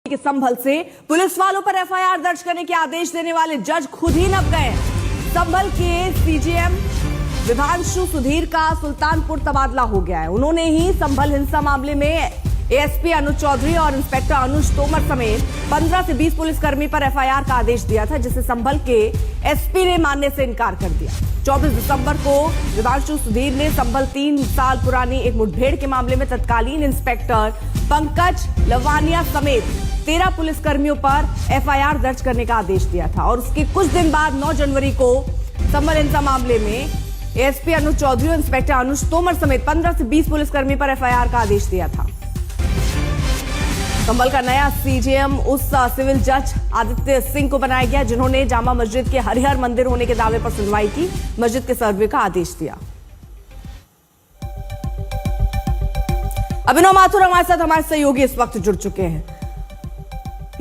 के संभल से पुलिस वालों पर एफआईआर दर्ज करने के आदेश देने वाले जज खुद ही नप गए। संभल के सीजीएम विभांशु सुधीर का सुल्तानपुर तबादला हो गया है। उन्होंने ही संभल हिंसा मामले में एएसपी अनुज चौधरी और इंस्पेक्टर अनुज तोमर समेत 15 से 20 पुलिसकर्मी पर एफआईआर का आदेश दिया था, जिसे संभल के एसपी ने मानने से इनकार कर दिया। 24 दिसंबर को विभांशु सुधीर ने संभल 3 साल पुरानी एक मुठभेड़ के मामले में तत्कालीन इंस्पेक्टर पंकज लवानिया समेत 13 पुलिसकर्मियों पर एफआईआर दर्ज करने का आदेश दिया था और उसके कुछ दिन बाद 9 जनवरी को संभल हिंसा मामले में एएसपी अनुज चौधरी और इंस्पेक्टर अनुज तोमर समेत 15 से 20 पुलिसकर्मी पर एफआईआर का आदेश दिया था। संभल का नया सीजीएम उस सिविल जज आदित्य सिंह को बनाया गया जिन्होंने जामा मस्जिद के हरिहर मंदिर होने के दावे पर सुनवाई की, मस्जिद के सर्वे का आदेश दिया। अभिनव माथुर हमारे साथ हमारे सहयोगी इस वक्त जुड़ चुके हैं।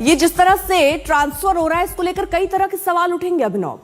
ये जिस तरह से ट्रांसफर हो रहा है, इसको लेकर कई तरह के सवाल उठेंगे अभिनव।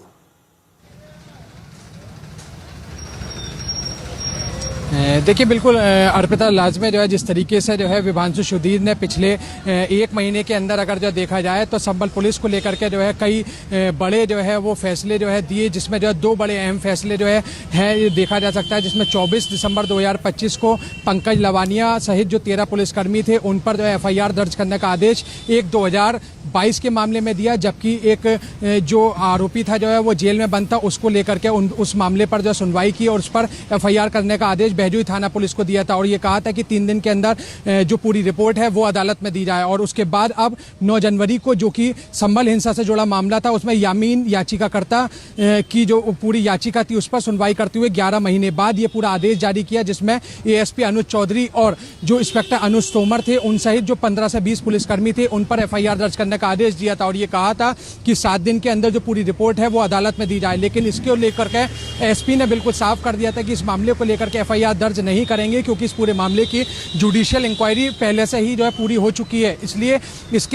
देखिए बिल्कुल अर्पिता, लाजमी जो है जिस तरीके से जो है विभांशु सुधीर ने पिछले 1 महीने के अंदर अगर जो देखा जाए तो संभल पुलिस को लेकर के जो है कई बड़े जो है वो फैसले जो है दिए, जिसमें जो है 2 बड़े अहम फैसले जो है ये देखा जा सकता है, जिसमें 24 दिसंबर 2025 को पंकज लवानिया सहित जो 13 पुलिसकर्मी थे उन पर जो है एफआईआर दर्ज करने का आदेश 2022 के मामले में दिया, जबकि एक जो आरोपी था जो है वो जेल में बंद था उसको लेकर के उस मामले पर जो सुनवाई की और उस पर एफआईआर करने का आदेश बहजोई थाना पुलिस को दिया था और ये कहा था कि 3 दिन के अंदर जो पूरी रिपोर्ट है वो अदालत में दी जाए। और उसके बाद अब 9 जनवरी को जो कि संभल हिंसा से जुड़ा मामला था उसमें यामीन याचिकाकर्ता की जो पूरी याचिका थी उस पर सुनवाई करते हुए 11 महीने बाद ये पूरा आदेश जारी किया, जिसमें एएसपी अनुज चौधरी और जो इंस्पेक्टर अनुज तोमर थे उन सहित जो 15 से 20 पुलिसकर्मी थे उन पर एफआईआर दर्ज करने का आदेश दिया था और ये कहा था कि 7 दिन के अंदर जो पूरी रिपोर्ट है वो अदालत में दी जाए। लेकिन इसको लेकर के एसपी ने बिल्कुल साफ कर दिया था कि इस मामले को लेकर के एफआईआर दर्ज नहीं करेंगे, क्योंकि इस पूरे मामले की जुडिशियल इंक्वायरी पहले से ही जो है पूरी हो चुकी है, इसलिए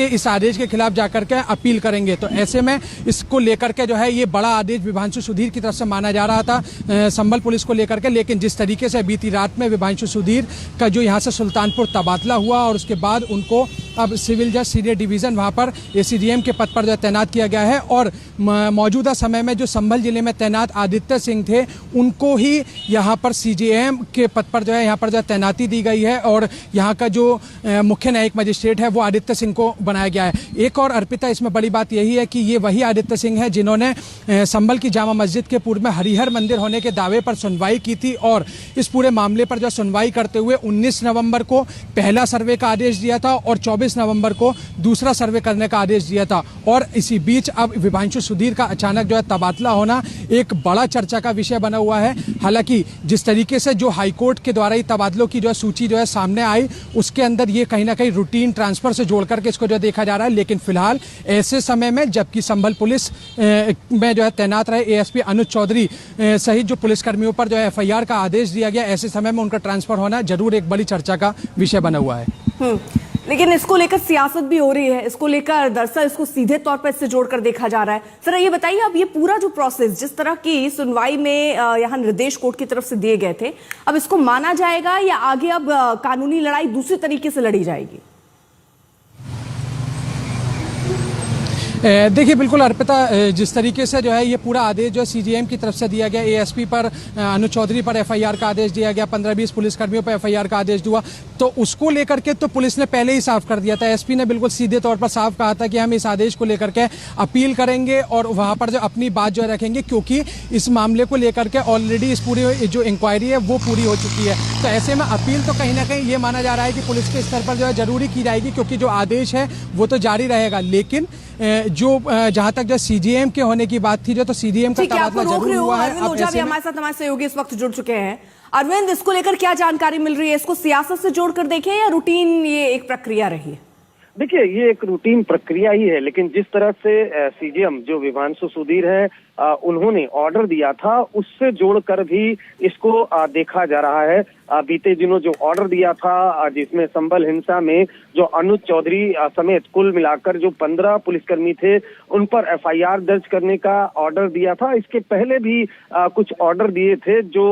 इस आदेश के खिलाफ जाकर के अपील करेंगे। तो ऐसे में इसको लेकर के जो है ये बड़ा आदेश विभांशु सुधीर की तरफ से माना जा रहा था संभल पुलिस को लेकर के, लेकिन जिस तरीके से बीती रात में विभांशु सुधीर का जो यहाँ से सुल्तानपुर तबादला हुआ और उसके बाद उनको अब सिविल जज सीनियर डिवीजन वहाँ पर एसीडीएम के पद पर जो तैनात किया गया है और मौजूदा समय में जो संभल जिले में तैनात आदित्य सिंह थे उनको ही यहाँ पर सीजीएम के पद पर जो है यहाँ पर जो तैनाती दी गई है और यहाँ का जो मुख्य न्यायिक मजिस्ट्रेट है वो आदित्य सिंह को बनाया गया है। एक और अर्पिता, इसमें बड़ी बात यही है कि ये वही आदित्य सिंह है जिन्होंने संभल की जामा मस्जिद के पूर्व में हरिहर मंदिर होने के दावे पर सुनवाई की थी और इस पूरे मामले पर जो सुनवाई करते हुए 19 नवंबर को पहला सर्वे का आदेश दिया था और 24 नवंबर को दूसरा सर्वे करने का आदेश दिया था। और इसी बीच अब विभांशु सुधीर का अचानक जो है तबादला होना एक बड़ा चर्चा का विषय बना हुआ है। हालांकि जिस तरीके से जो हाईकोर्ट के द्वारा ही तबादलों की जो है सूची जो है सामने आई उसके अंदर ये कहीं ना कहीं रूटीन ट्रांसफर से जोड़ करके इसको जो देखा जा रहा है, लेकिन फिलहाल ऐसे समय में जबकि संभल पुलिस में जो है तैनात रहे एएसपी अनुज चौधरी सहित जो पुलिसकर्मियों पर जो है एफआईआर का आदेश दिया गया, ऐसे समय में उनका ट्रांसफर होना जरूर एक बड़ी चर्चा का विषय बना हुआ है। लेकिन इसको लेकर सियासत भी हो रही है, इसको लेकर दरअसल इसको सीधे तौर पर इससे जोड़कर देखा जा रहा है। सर ये बताइए, अब ये पूरा जो प्रोसेस जिस तरह की सुनवाई में यहाँ निर्देश कोर्ट की तरफ से दिए गए थे, अब इसको माना जाएगा या आगे अब कानूनी लड़ाई दूसरे तरीके से लड़ी जाएगी? देखिए बिल्कुल अर्पिता, जिस तरीके से जो है ये पूरा आदेश जो है सीजीएम की तरफ से दिया गया, एएसपी पर अनुज चौधरी पर एफआईआर का आदेश दिया गया, 15-20 पुलिसकर्मियों पर एफआईआर का आदेश दिया, तो उसको लेकर के तो पुलिस ने पहले ही साफ कर दिया था। एसपी ने बिल्कुल सीधे तौर पर साफ कहा था कि हम इस आदेश को लेकर के अपील करेंगे और वहां पर जो अपनी बात जो रखेंगे, क्योंकि इस मामले को लेकर के ऑलरेडी इस पूरी जो इंक्वायरी है वो पूरी हो चुकी है। तो ऐसे में अपील तो कहीं ना कहीं ये माना जा रहा है कि पुलिस के स्तर पर जो है जरूरी की जाएगी, क्योंकि जो आदेश है वो तो जारी रहेगा। लेकिन जो जहां तक जो सीजीएम के होने की बात थी, जो तो सीजीएम का तबादला जरूर हुआ है। अरविंद ओझा भी हमारे साथ हमारे सहयोगी इस वक्त जुड़ चुके हैं। अरविंद, इसको लेकर क्या जानकारी मिल रही है? इसको सियासत से जोड़कर देखें या रूटीन ये एक प्रक्रिया रही है? देखिए, ये एक रूटीन प्रक्रिया ही है, लेकिन जिस तरह से सीजीएम जो विभांशु सुधीर है उन्होंने ऑर्डर दिया था उससे जोड़कर भी इसको देखा जा रहा है। बीते दिनों जो ऑर्डर दिया था जिसमें संभल हिंसा में जो अनुज चौधरी समेत कुल मिलाकर जो 15 पुलिसकर्मी थे उन पर एफआईआर दर्ज करने का ऑर्डर दिया था। इसके पहले भी कुछ ऑर्डर दिए थे जो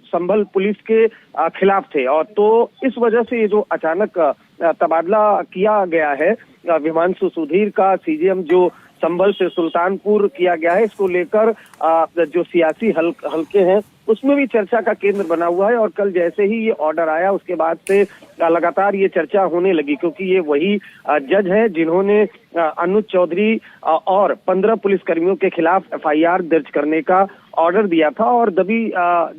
संभल पुलिस के खिलाफ थे, और तो इस वजह से ये जो अचानक तबादला किया गया है विभांशु सुधीर का सीजीएम जो संभल से सुल्तानपुर किया गया है, इसको लेकर जो सियासी हलके हैं उसमें भी चर्चा का केंद्र बना हुआ है। और कल जैसे ही ये ऑर्डर आया उसके बाद से लगातार ये चर्चा होने लगी, क्योंकि ये वही जज है जिन्होंने अनुज चौधरी और 15 पुलिसकर्मियों के खिलाफ एफआईआर दर्ज करने का ऑर्डर दिया था। और दबी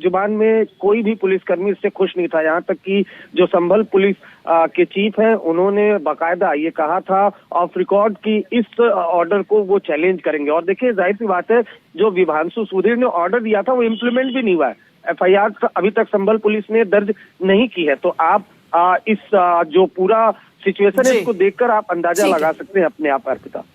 जुबान में कोई भी पुलिसकर्मी इससे खुश नहीं था, यहाँ तक कि जो संभल पुलिस के चीफ हैं उन्होंने बाकायदा ये कहा था ऑफ रिकॉर्ड कि इस ऑर्डर को वो चैलेंज करेंगे। और देखिए, जाहिर सी बात है, जो विभांशु सुधीर ने ऑर्डर दिया था वो इम्प्लीमेंट भी नहीं हुआ है। एफआईआर अभी तक संभल पुलिस ने दर्ज नहीं की है। तो आप इस जो पूरा सिचुएशन है इसको देखकर आप अंदाजा लगा सकते हैं अपने आप, अर्पिता।